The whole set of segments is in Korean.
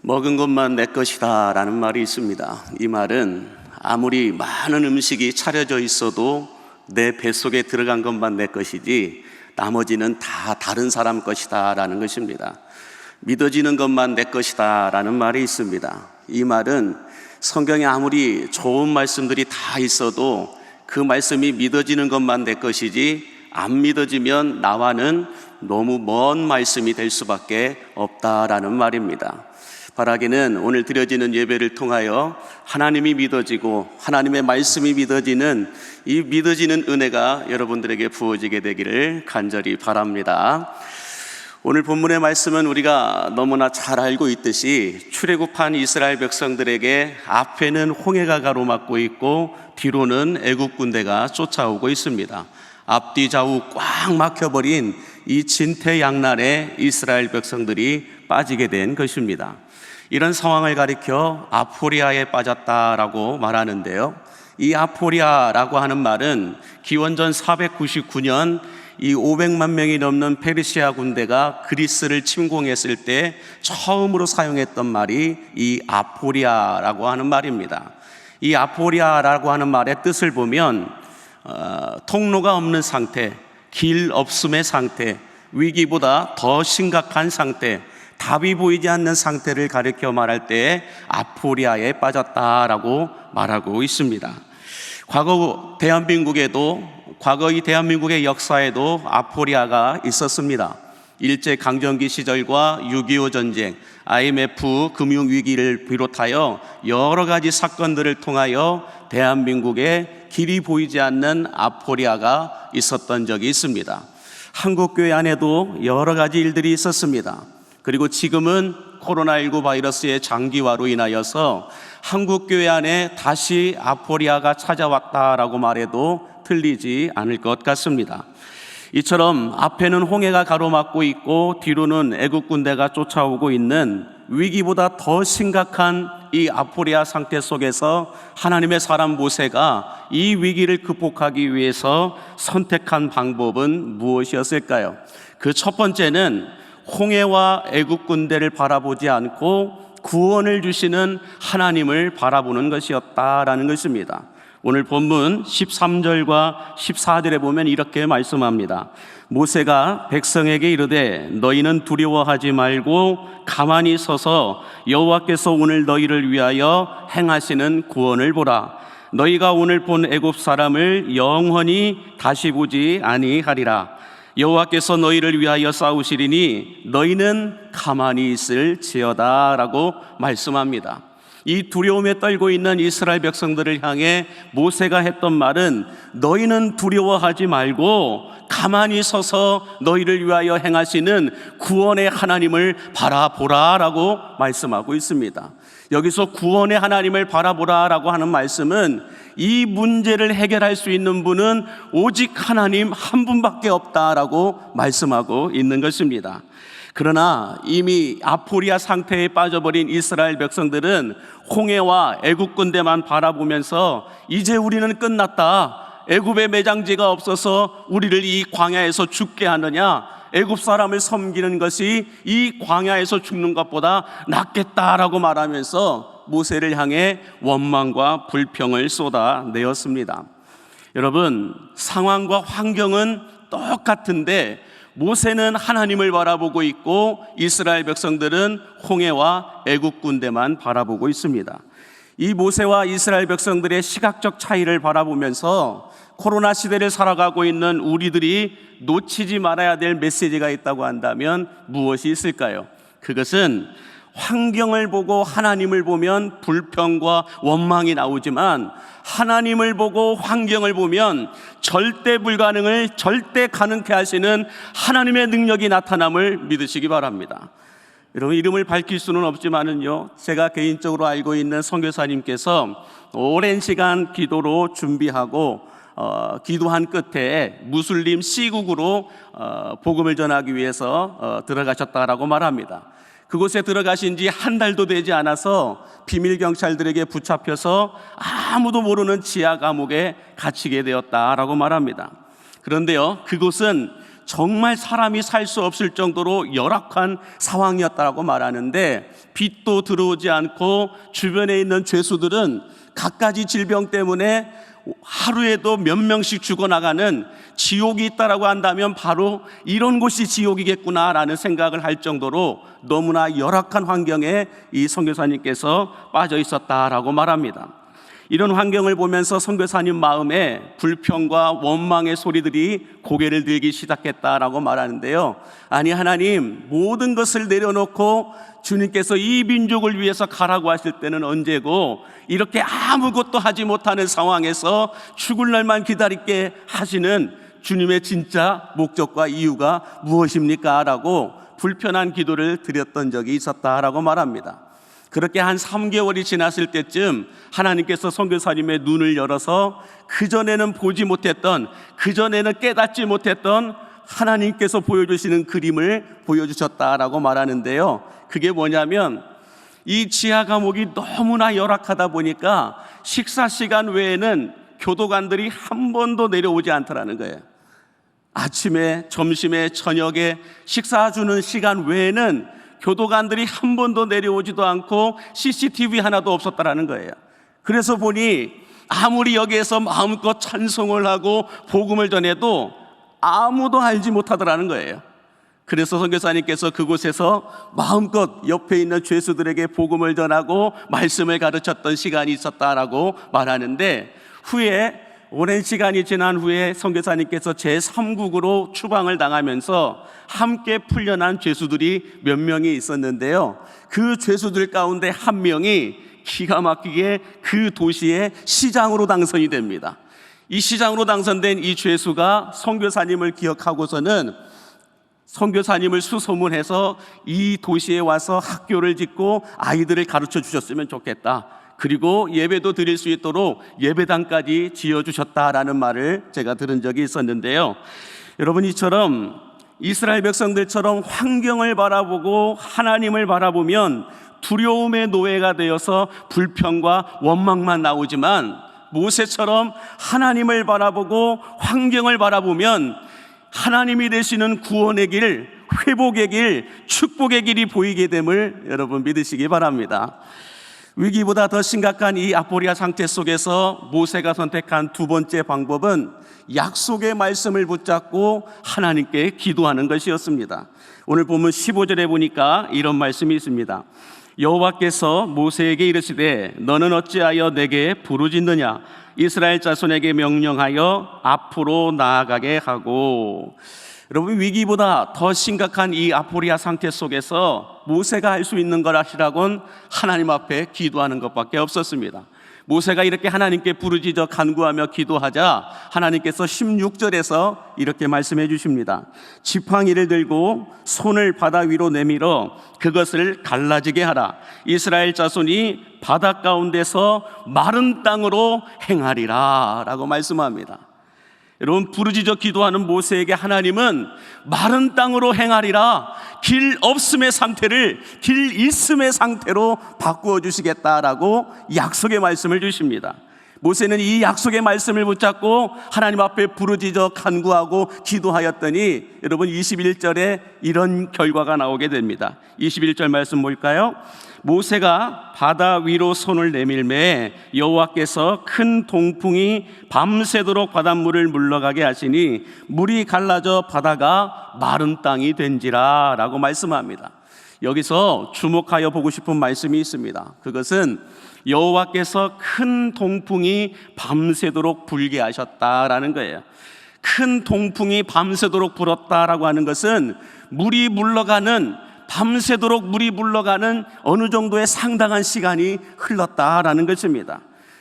먹은 것만 내 것이다 라는 말이 있습니다. 이 말은 아무리 많은 음식이 차려져 있어도 내 뱃속에 들어간 것만 내 것이지 나머지는 다 다른 사람 것이다 라는 것입니다. 믿어지는 것만 내 것이다 라는 말이 있습니다. 이 말은 성경에 아무리 좋은 말씀들이 다 있어도 그 말씀이 믿어지는 것만 내 것이지 안 믿어지면 나와는 너무 먼 말씀이 될 수밖에 없다라는 말입니다. 바라기는 오늘 드려지는 예배를 통하여 하나님이 믿어지고 하나님의 말씀이 믿어지는 이 믿어지는 은혜가 여러분들에게 부어지게 되기를 간절히 바랍니다. 오늘 본문의 말씀은 우리가 너무나 잘 알고 있듯이 출애굽한 이스라엘 백성들에게 앞에는 홍해가 가로막고 있고 뒤로는 애국 군대가 쫓아오고 있습니다. 앞뒤 좌우 꽉 막혀버린 이 진퇴양난에 이스라엘 백성들이 빠지게 된 것입니다. 이런 상황을 가리켜 아포리아에 빠졌다라고 말하는데요, 이 아포리아라고 하는 말은 기원전 499년 이 500만 명이 넘는 페르시아 군대가 그리스를 침공했을 때 처음으로 사용했던 말이 이 아포리아라고 하는 말입니다. 이 아포리아라고 하는 말의 뜻을 보면 통로가 없는 상태, 길 없음의 상태, 위기보다 더 심각한 상태, 답이 보이지 않는 상태를 가리켜 말할 때 아포리아에 빠졌다라고 말하고 있습니다. 과거의 대한민국의 역사에도 아포리아가 있었습니다. 일제강점기 시절과 6.25 전쟁, IMF 금융위기를 비롯하여 여러 가지 사건들을 통하여 대한민국에 길이 보이지 않는 아포리아가 있었던 적이 있습니다. 한국교회 안에도 여러 가지 일들이 있었습니다. 그리고 지금은 코로나19 바이러스의 장기화로 인하여서 한국교회 안에 다시 아포리아가 찾아왔다라고 말해도 틀리지 않을 것 같습니다. 이처럼 앞에는 홍해가 가로막고 있고 뒤로는 애국 군대가 쫓아오고 있는 위기보다 더 심각한 이 아포리아 상태 속에서 하나님의 사람 모세가 이 위기를 극복하기 위해서 선택한 방법은 무엇이었을까요? 그 첫 번째는 홍해와 애국 군대를 바라보지 않고 구원을 주시는 하나님을 바라보는 것이었다라는 것입니다. 오늘 본문 13절과 14절에 보면 이렇게 말씀합니다. 모세가 백성에게 이르되 너희는 두려워하지 말고 가만히 서서 여호와께서 오늘 너희를 위하여 행하시는 구원을 보라. 너희가 오늘 본 애굽 사람을 영원히 다시 보지 아니하리라. 여호와께서 너희를 위하여 싸우시리니 너희는 가만히 있을지어다 라고 말씀합니다. 이 두려움에 떨고 있는 이스라엘 백성들을 향해 모세가 했던 말은 너희는 두려워하지 말고 가만히 서서 너희를 위하여 행하시는 구원의 하나님을 바라보라 라고 말씀하고 있습니다. 여기서 구원의 하나님을 바라보라 라고 하는 말씀은 이 문제를 해결할 수 있는 분은 오직 하나님 한 분밖에 없다라고 말씀하고 있는 것입니다. 그러나 이미 아포리아 상태에 빠져버린 이스라엘 백성들은 홍해와 애국 군대만 바라보면서 이제 우리는 끝났다, 애굽의 매장지가 없어서 우리를 이 광야에서 죽게 하느냐, 애굽 사람을 섬기는 것이 이 광야에서 죽는 것보다 낫겠다라고 말하면서 모세를 향해 원망과 불평을 쏟아내었습니다. 여러분, 상황과 환경은 똑같은데 모세는 하나님을 바라보고 있고 이스라엘 백성들은 홍해와 애국 군대만 바라보고 있습니다. 이 모세와 이스라엘 백성들의 시각적 차이를 바라보면서 코로나 시대를 살아가고 있는 우리들이 놓치지 말아야 될 메시지가 있다고 한다면 무엇이 있을까요? 그것은 환경을 보고 하나님을 보면 불평과 원망이 나오지만 하나님을 보고 환경을 보면 절대 불가능을 절대 가능케 하시는 하나님의 능력이 나타남을 믿으시기 바랍니다. 여러분, 이름을 밝힐 수는 없지만은요, 제가 개인적으로 알고 있는 선교사님께서 오랜 시간 기도로 준비하고 기도한 끝에 무슬림 C국으로 복음을 전하기 위해서 들어가셨다라고 말합니다. 그곳에 들어가신 지 한 달도 되지 않아서 비밀 경찰들에게 붙잡혀서 아무도 모르는 지하 감옥에 갇히게 되었다라고 말합니다. 그런데요, 그곳은 정말 사람이 살 수 없을 정도로 열악한 상황이었다고 말하는데, 빛도 들어오지 않고 주변에 있는 죄수들은 갖가지 질병 때문에 하루에도 몇 명씩 죽어나가는 지옥이 있다라고 한다면 바로 이런 곳이 지옥이겠구나라는 생각을 할 정도로 너무나 열악한 환경에 이 선교사님께서 빠져 있었다라고 말합니다. 이런 환경을 보면서 선교사님 마음에 불평과 원망의 소리들이 고개를 들기 시작했다라고 말하는데요. 아니, 하나님, 모든 것을 내려놓고 주님께서 이 민족을 위해서 가라고 하실 때는 언제고, 이렇게 아무것도 하지 못하는 상황에서 죽을 날만 기다리게 하시는 주님의 진짜 목적과 이유가 무엇입니까? 라고 불편한 기도를 드렸던 적이 있었다라고 말합니다. 그렇게 한 3개월이 지났을 때쯤 하나님께서 선교사님의 눈을 열어서 그전에는 보지 못했던, 그전에는 깨닫지 못했던 하나님께서 보여주시는 그림을 보여주셨다라고 말하는데요. 그게 뭐냐면, 이 지하 감옥이 너무나 열악하다 보니까 식사 시간 외에는 교도관들이 한 번도 내려오지 않더라는 거예요. 아침에, 점심에, 저녁에 식사 주는 시간 외에는 교도관들이 한 번도 내려오지도 않고 CCTV 하나도 없었다라는 거예요. 그래서 보니 아무리 여기에서 마음껏 찬송을 하고 복음을 전해도 아무도 알지 못하더라는 거예요. 그래서 선교사님께서 그곳에서 마음껏 옆에 있는 죄수들에게 복음을 전하고 말씀을 가르쳤던 시간이 있었다라고 말하는데, 후에 오랜 시간이 지난 후에 선교사님께서 제3국으로 추방을 당하면서 함께 풀려난 죄수들이 몇 명이 있었는데요. 그 죄수들 가운데 한 명이 기가 막히게 그 도시의 시장으로 당선이 됩니다. 이 시장으로 당선된 이 죄수가 선교사님을 기억하고서는 선교사님을 수소문해서 이 도시에 와서 학교를 짓고 아이들을 가르쳐 주셨으면 좋겠다, 그리고 예배도 드릴 수 있도록 예배당까지 지어주셨다라는 말을 제가 들은 적이 있었는데요. 여러분, 이처럼 이스라엘 백성들처럼 환경을 바라보고 하나님을 바라보면 두려움의 노예가 되어서 불평과 원망만 나오지만, 모세처럼 하나님을 바라보고 환경을 바라보면 하나님이 되시는 구원의 길, 회복의 길, 축복의 길이 보이게 됨을 여러분 믿으시기 바랍니다. 위기보다 더 심각한 이 아포리아 상태 속에서 모세가 선택한 두 번째 방법은 약속의 말씀을 붙잡고 하나님께 기도하는 것이었습니다. 오늘 본문 15절에 보니까 이런 말씀이 있습니다. 여호와께서 모세에게 이르시되 너는 어찌하여 내게 부르짖느냐, 이스라엘 자손에게 명령하여 앞으로 나아가게 하고. 여러분, 위기보다 더 심각한 이 아포리아 상태 속에서 모세가 할 수 있는 것이라곤 하나님 앞에 기도하는 것밖에 없었습니다. 모세가 이렇게 하나님께 부르짖어 간구하며 기도하자 하나님께서 16절에서 이렇게 말씀해 주십니다. 지팡이를 들고 손을 바다 위로 내밀어 그것을 갈라지게 하라. 이스라엘 자손이 바다 가운데서 마른 땅으로 행하리라 라고 말씀합니다. 여러분, 부르짖어 기도하는 모세에게 하나님은 마른 땅으로 행하리라, 길 없음의 상태를 길 있음의 상태로 바꾸어 주시겠다라고 약속의 말씀을 주십니다. 모세는 이 약속의 말씀을 붙잡고 하나님 앞에 부르짖어 간구하고 기도하였더니 여러분 21절에 이런 결과가 나오게 됩니다. 21절 말씀 뭘까요? 모세가 바다 위로 손을 내밀매 여호와께서 큰 동풍이 밤새도록 바닷물을 물러가게 하시니 물이 갈라져 바다가 마른 땅이 된지라 라고 말씀합니다. 여기서 주목하여 보고 싶은 말씀이 있습니다. 그것은 여호와께서 큰 동풍이 밤새도록 불게 하셨다라는 거예요. 큰 동풍이 밤새도록 불었다라고 하는 것은 물이 물러가는, 밤새도록 물이 물러가는 어느 정도의 상당한 시간이 흘렀다라는 것입니다.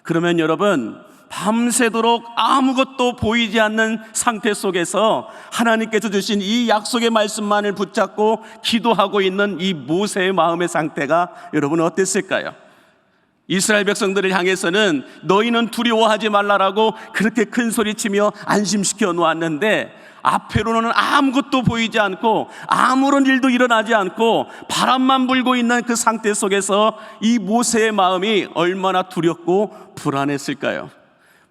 그러면 여러분, 밤새도록 아무것도 보이지 않는 상태 속에서 하나님께서 주신 이 약속의 말씀만을 붙잡고 기도하고 있는 이 모세의 마음의 상태가 여러분 어땠을까요? 이스라엘 백성들을 향해서는 너희는 두려워하지 말라라고 그렇게 큰 소리치며 안심시켜 놓았는데 앞으로는 아무것도 보이지 않고 아무런 일도 일어나지 않고 바람만 불고 있는 그 상태 속에서 이 모세의 마음이 얼마나 두렵고 불안했을까요?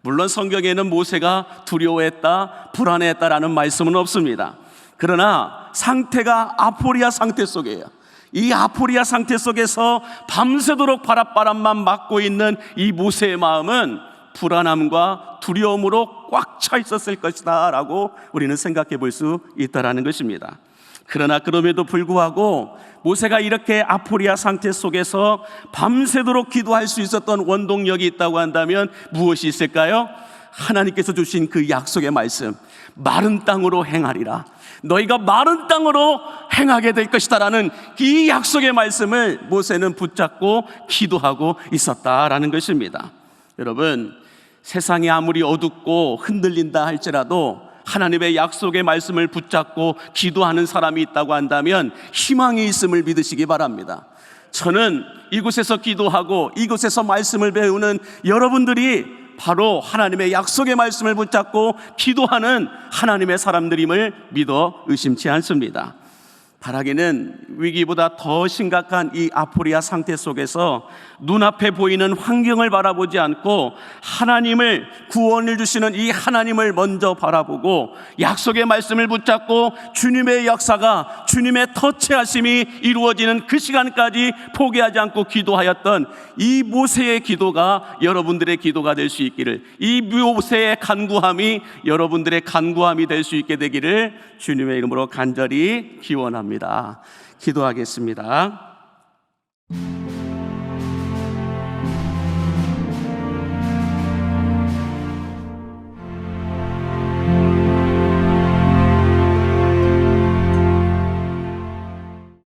물론 성경에는 모세가 두려워했다, 불안했다라는 말씀은 없습니다. 그러나 상태가 아포리아 상태 속이에요. 이 아포리아 상태 속에서 밤새도록 바람만 맞고 있는 이 모세의 마음은 불안함과 두려움으로 꽉 차 있었을 것이다 라고 우리는 생각해 볼 수 있다는 것입니다. 그러나 그럼에도 불구하고 모세가 이렇게 아포리아 상태 속에서 밤새도록 기도할 수 있었던 원동력이 있다고 한다면 무엇이 있을까요? 하나님께서 주신 그 약속의 말씀, 마른 땅으로 행하리라, 너희가 마른 땅으로 행하게 될 것이다 라는 이 약속의 말씀을 모세는 붙잡고 기도하고 있었다라는 것입니다. 여러분, 세상이 아무리 어둡고 흔들린다 할지라도 하나님의 약속의 말씀을 붙잡고 기도하는 사람이 있다고 한다면 희망이 있음을 믿으시기 바랍니다. 저는 이곳에서 기도하고 이곳에서 말씀을 배우는 여러분들이 바로 하나님의 약속의 말씀을 붙잡고 기도하는 하나님의 사람들임을 믿어 의심치 않습니다. 바라기는 위기보다 더 심각한 이 아포리아 상태 속에서 눈앞에 보이는 환경을 바라보지 않고 하나님을, 구원을 주시는 이 하나님을 먼저 바라보고 약속의 말씀을 붙잡고 주님의 역사가, 주님의 터치하심이 이루어지는 그 시간까지 포기하지 않고 기도하였던 이 모세의 기도가 여러분들의 기도가 될 수 있기를, 이 모세의 간구함이 여러분들의 간구함이 될 수 있게 되기를 주님의 이름으로 간절히 기원합니다. 기도하겠습니다.